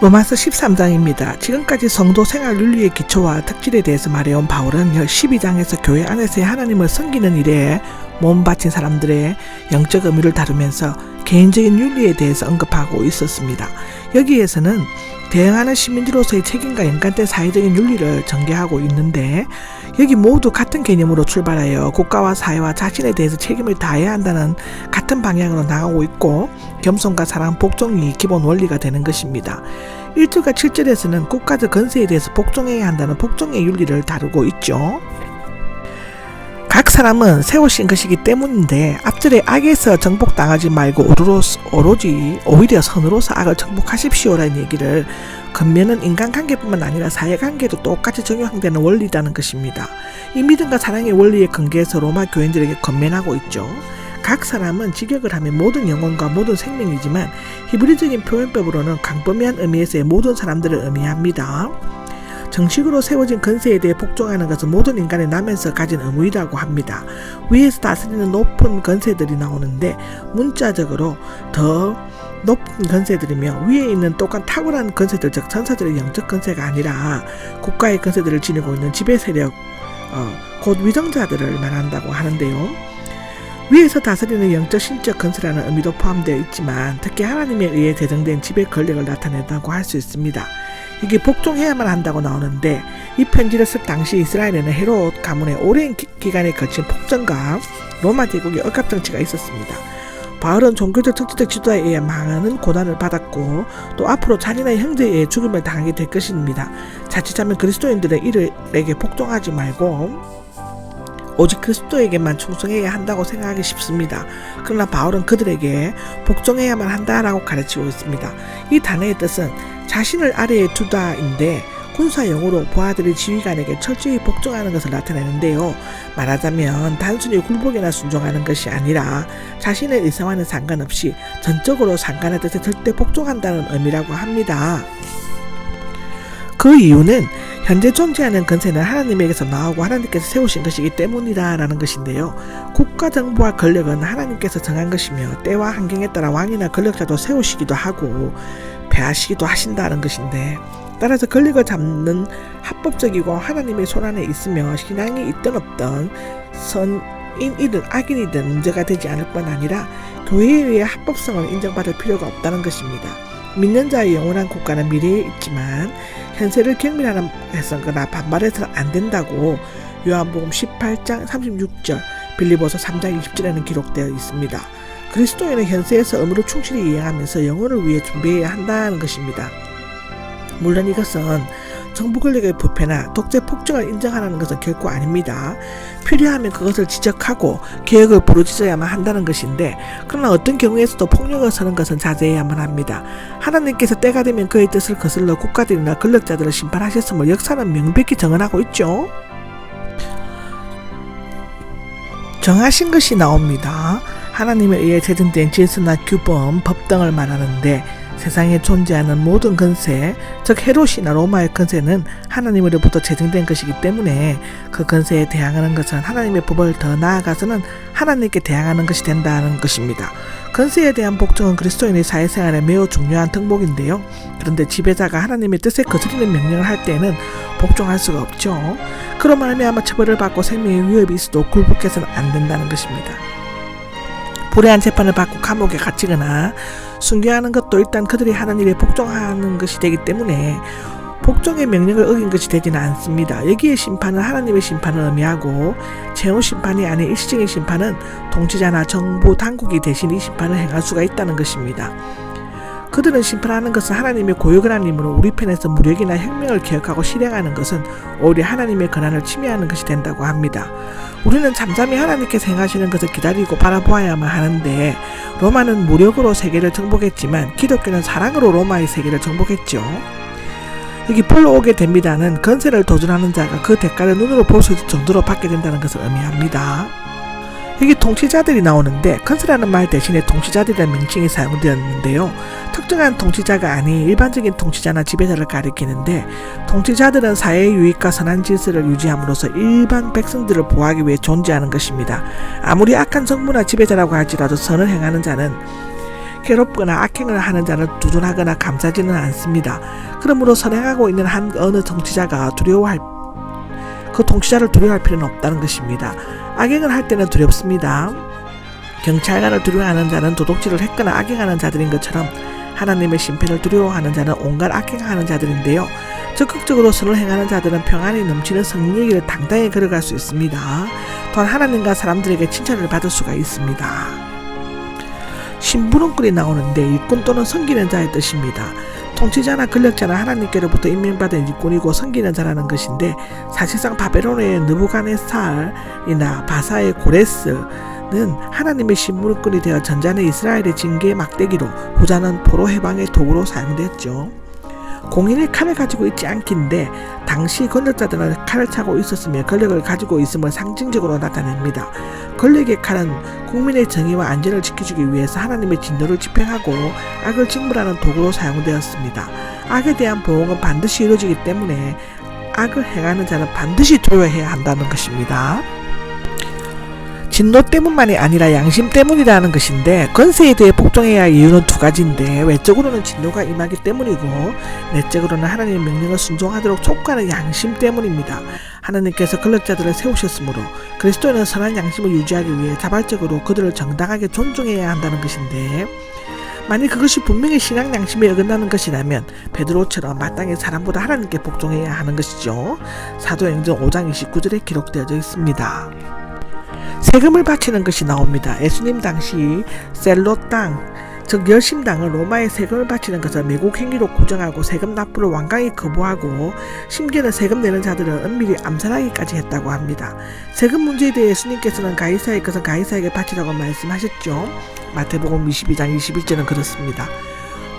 로마서 13장입니다. 지금까지 성도 생활 윤리의 기초와 특질에 대해서 말해온 바울은 12장에서 교회 안에서의 하나님을 섬기는 일에 몸 바친 사람들의 영적 의무를 다루면서 개인적인 윤리에 대해서 언급하고 있었습니다. 여기에서는 대응하는 시민으로서의 책임과 연관된 사회적인 윤리를 전개하고 있는데, 여기 모두 같은 개념으로 출발하여 국가와 사회와 자신에 대해서 책임을 다해야 한다는 같은 방향으로 나가고 있고, 겸손과 사랑, 복종이 기본 원리가 되는 것입니다. 1절과 7절에서는 국가적 권세에 대해서 복종해야 한다는 복종의 윤리를 다루고 있죠. 각 사람은 세우신 것이기 때문인데, 앞절에 악에서 정복당하지 말고 오로지 오히려 선으로서 악을 정복하십시오라는 얘기를 겉면은 인간관계뿐만 아니라 사회관계도 똑같이 적용되는 원리라는 것입니다. 이 믿음과 사랑의 원리의 근거에서 로마 교인들에게 권면하고 있죠. 각 사람은 직역을 하면 모든 영혼과 모든 생명이지만 히브리적인 표현법으로는 광범위한 의미에서의 모든 사람들을 의미합니다. 정식으로 세워진 권세에 대해 복종하는 것은 모든 인간의 나면서 가진 의무이라고 합니다. 위에서 다스리는 높은 권세들이 나오는데, 문자적으로 더 높은 권세들이며 위에 있는 똑같은 탁월한 권세들, 즉 천사들의 영적 권세가 아니라 국가의 권세들을 지니고 있는 지배 세력, 곧 위정자들을 말한다고 하는데요. 위에서 다스리는 영적 신적 권세라는 의미도 포함되어 있지만 특히 하나님에 의해 제정된 지배 권력을 나타낸다고 할 수 있습니다. 이게 복종해야만 한다고 나오는데, 이 편지를 쓸 당시 이스라엘에는 헤롯 가문의 오랜 기간에 거친 폭정과 로마 제국의 억압 정치가 있었습니다. 바울은 종교적 정치적 지도에 의해 많은 고난을 받았고 또 앞으로 자신의 형제에 의해 죽음을 당하게 될 것입니다. 자칫하면 그리스도인들의 이들에게 복종하지 말고 오직 그리스도에게만 충성해야 한다고 생각하기 쉽습니다. 그러나 바울은 그들에게 복종해야만 한다라고 가르치고 있습니다. 이 단어의 뜻은 자신을 아래에 두다인데, 군사용어로 부하들이 지휘관에게 철저히 복종하는 것을 나타내는데요. 말하자면 단순히 굴복이나 순종하는 것이 아니라 자신의 의사와는 상관없이 전적으로 상관의 뜻에 절대 복종한다는 의미라고 합니다. 그 이유는 현재 존재하는 권세는 하나님에게서 나오고 하나님께서 세우신 것이기 때문이다라는 것인데요. 국가 정부와 권력은 하나님께서 정한 것이며 때와 환경에 따라 왕이나 권력자도 세우시기도 하고 폐하시기도 하신다는 것인데, 따라서 권력을 잡는 합법적이고 하나님의 손안에 있으며 신앙이 있든 없든 선인이든 악인이든 문제가 되지 않을 뿐 아니라 교회에 의해 합법성을 인정받을 필요가 없다는 것입니다. 믿는 자의 영원한 국가는 미래에 있지만 현세를 경멸하거나 반발해서는 안 된다고 요한복음 18장 36절, 빌립보서 3장 20절에는 기록되어 있습니다. 그리스도인은 현세에서 의무를 충실히 이행하면서 영혼을 위해 준비해야 한다는 것입니다. 물론 이것은 정부 권력의 부패나 독재 폭정을 인정하라는 것은 결코 아닙니다. 필요하면 그것을 지적하고 개혁을 부르짖어야만 한다는 것인데, 그러나 어떤 경우에서도 폭력을 서는 것은 자제해야만 합니다. 하나님께서 때가 되면 그의 뜻을 거슬러 국가들이나 권력자들을 심판하셨음을 역사는 명백히 정언하고 있죠. 정하신 것이 나옵니다. 하나님에 의해 제정된 질서나 규범, 법 등을 말하는데, 세상에 존재하는 모든 권세, 즉 헤롯이나 로마의 권세는 하나님으로부터 제정된 것이기 때문에 그 권세에 대항하는 것은 하나님의 법을 더 나아가서는 하나님께 대항하는 것이 된다는 것입니다. 권세에 대한 복종은 그리스도인의 사회생활에 매우 중요한 덕목인데요. 그런데 지배자가 하나님의 뜻에 거스르는 명령을 할 때는 복종할 수가 없죠. 그로 말미암아 처벌을 받고 생명의 위협이 있어도 굴복해서는 안 된다는 것입니다. 불의한 재판을 받고 감옥에 갇히거나 순교하는 것도 일단 그들이 하는 일에 복종하는 것이 되기 때문에 복종의 명령을 어긴 것이 되지는 않습니다. 여기에 심판은 하나님의 심판을 의미하고, 채용 심판이 아닌 일시적인 심판은 통치자나 정부 당국이 대신 이 심판을 행할 수가 있다는 것입니다. 그들은 심판하는 것은 하나님의 고유 권한이므로 우리 편에서 무력이나 혁명을 기억하고 실행하는 것은 오히려 하나님의 권한을 침해하는 것이 된다고 합니다. 우리는 잠잠히 하나님께서 행하시는 것을 기다리고 바라보아야만 하는데, 로마는 무력으로 세계를 정복했지만 기독교는 사랑으로 로마의 세계를 정복했죠. 여기 불러 오게 됩니다는 권세를 도전하는 자가 그 대가를 눈으로 볼 수 있을 정도로 받게 된다는 것을 의미합니다. 여기 통치자들이 나오는데, 권세라는 말 대신에 통치자들이라는 명칭이 사용되었는데요. 특정한 통치자가 아닌 일반적인 통치자나 지배자를 가리키는데, 통치자들은 사회의 유익과 선한 질서를 유지함으로써 일반 백성들을 보호하기 위해 존재하는 것입니다. 아무리 악한 정부나 지배자라고 할지라도 선을 행하는 자는 괴롭거나 악행을 하는 자를 두둔하거나 감싸지는 않습니다. 그러므로 선행하고 있는 어느 통치자가 그 통치자를 두려워할 필요는 없다는 것입니다. 악행을 할 때는 두렵습니다. 경찰관을 두려워하는 자는 도둑질을 했거나 악행하는 자들인 것처럼 하나님의 심판을 두려워하는 자는 온갖 악행하는 자들인데요. 적극적으로 선을 행하는 자들은 평안이 넘치는 성령의 길을 당당히 걸어갈 수 있습니다. 또한 하나님과 사람들에게 칭찬을 받을 수가 있습니다. 심부름꾼이 나오는데 일꾼 또는 섬기는 자의 뜻입니다. 통치자나 권력자는 하나님께로부터 임명받은 일꾼이고 섬기는 자라는 것인데 사실상 바벨론의 느부갓네살이나 바사의 고레스는 하나님의 심부름꾼이 되어 전자는 이스라엘의 징계의 막대기로 후자는 포로 해방의 도구로 사용됐죠. 공인이 칼을 가지고 있지 않긴데 당시 권력자들은 칼을 차고 있었으며 권력을 가지고 있음을 상징적으로 나타냅니다. 권력의 칼은 국민의 정의와 안전을 지켜주기 위해서 하나님의 진노를 집행하고 악을 징벌하는 도구로 사용되었습니다. 악에 대한 보응은 반드시 이루어지기 때문에 악을 행하는 자는 반드시 두려워해야 한다는 것입니다. 진노 때문만이 아니라 양심 때문이라는 것인데 권세에 대해 복종해야 할 이유는 두 가지인데 외적으로는 진노가 임하기 때문이고 내적으로는 하나님의 명령을 순종하도록 촉구하는 양심 때문입니다. 하나님께서 권력자들을 세우셨으므로 그리스도인은 선한 양심을 유지하기 위해 자발적으로 그들을 정당하게 존중해야 한다는 것인데 만일 그것이 분명히 신앙 양심에 어긋나는 것이라면 베드로처럼 마땅히 사람보다 하나님께 복종해야 하는 것이죠. 사도행전 5장 29절에 기록되어져 있습니다. 세금을 바치는 것이 나옵니다. 예수님 당시 셀로 땅, 즉 열심당은 로마에 세금을 바치는 것을 매국 행위로 구정하고 세금 납부를 완강히 거부하고 심지어는 세금 내는 자들을 은밀히 암살하기까지 했다고 합니다. 세금 문제에 대해 예수님께서는 가이사의 것은 가이사에게 바치라고 말씀하셨죠. 마태복음 22장 21절은 그렇습니다.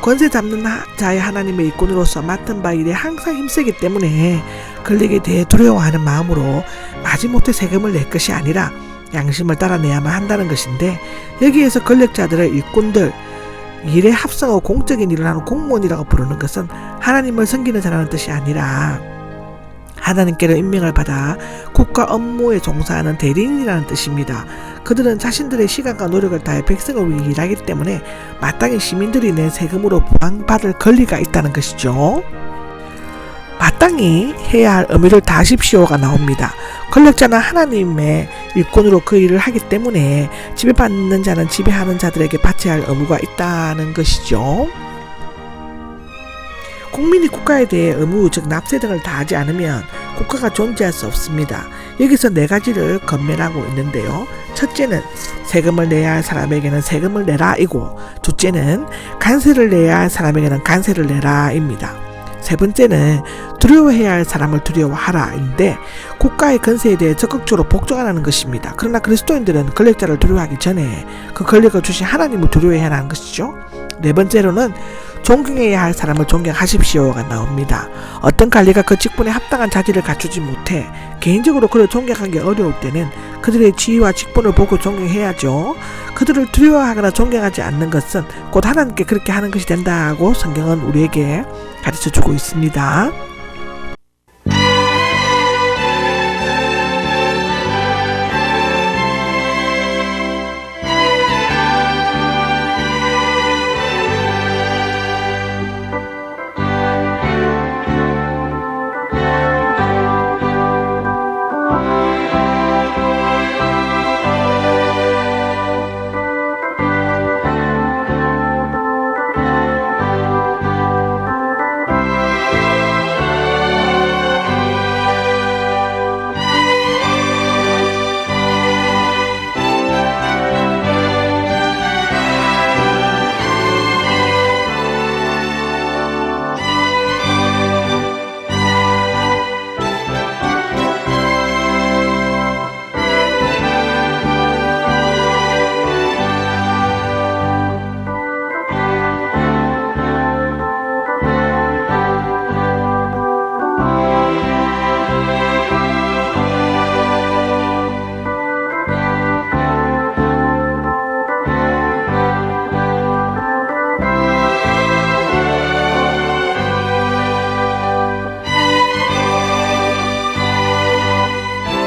권세 잡는 자의 하나님의 일꾼으로서 맡은 바 일에 항상 힘쓰기 때문에 권력에 대해 두려워하는 마음으로 마지못해 세금을 낼 것이 아니라 양심을 따라내야만 한다는 것인데 여기에서 권력자들의 일꾼들, 일에 합성하고 공적인 일을 하는 공무원이라고 부르는 것은 하나님을 섬기는 자라는 뜻이 아니라 하나님께로 임명을 받아 국가 업무에 종사하는 대리인이라는 뜻입니다. 그들은 자신들의 시간과 노력을 다해 백성을 위해 일하기 때문에 마땅히 시민들이 낸 세금으로 보상받을 권리가 있다는 것이죠. 마땅히 해야 할 의무를 다하십시오가 나옵니다. 권력자는 하나님의 일꾼으로 그 일을 하기 때문에 지배받는 자는 지배하는 자들에게 바쳐야 할 의무가 있다는 것이죠. 국민이 국가에 대해 의무, 즉 납세 등을 다하지 않으면 국가가 존재할 수 없습니다. 여기서 네 가지를 건면하고 있는데요. 첫째는 세금을 내야 할 사람에게는 세금을 내라이고, 둘째는 관세를 내야 할 사람에게는 관세를 내라입니다. 세 번째는 두려워해야 할 사람을 두려워하라인데 국가의 권세에 대해 적극적으로 복종하라는 것입니다. 그러나 그리스도인들은 권력자를 두려워하기 전에 그 권력을 주신 하나님을 두려워해야 하는 것이죠. 네 번째로는 존경해야 할 사람을 존경하십시오가 나옵니다. 어떤 관리가 그 직분에 합당한 자질을 갖추지 못해 개인적으로 그를 존경하기 어려울 때는 그들의 지위와 직분을 보고 존경해야죠. 그들을 두려워하거나 존경하지 않는 것은 곧 하나님께 그렇게 하는 것이 된다고 성경은 우리에게 가르쳐주고 있습니다.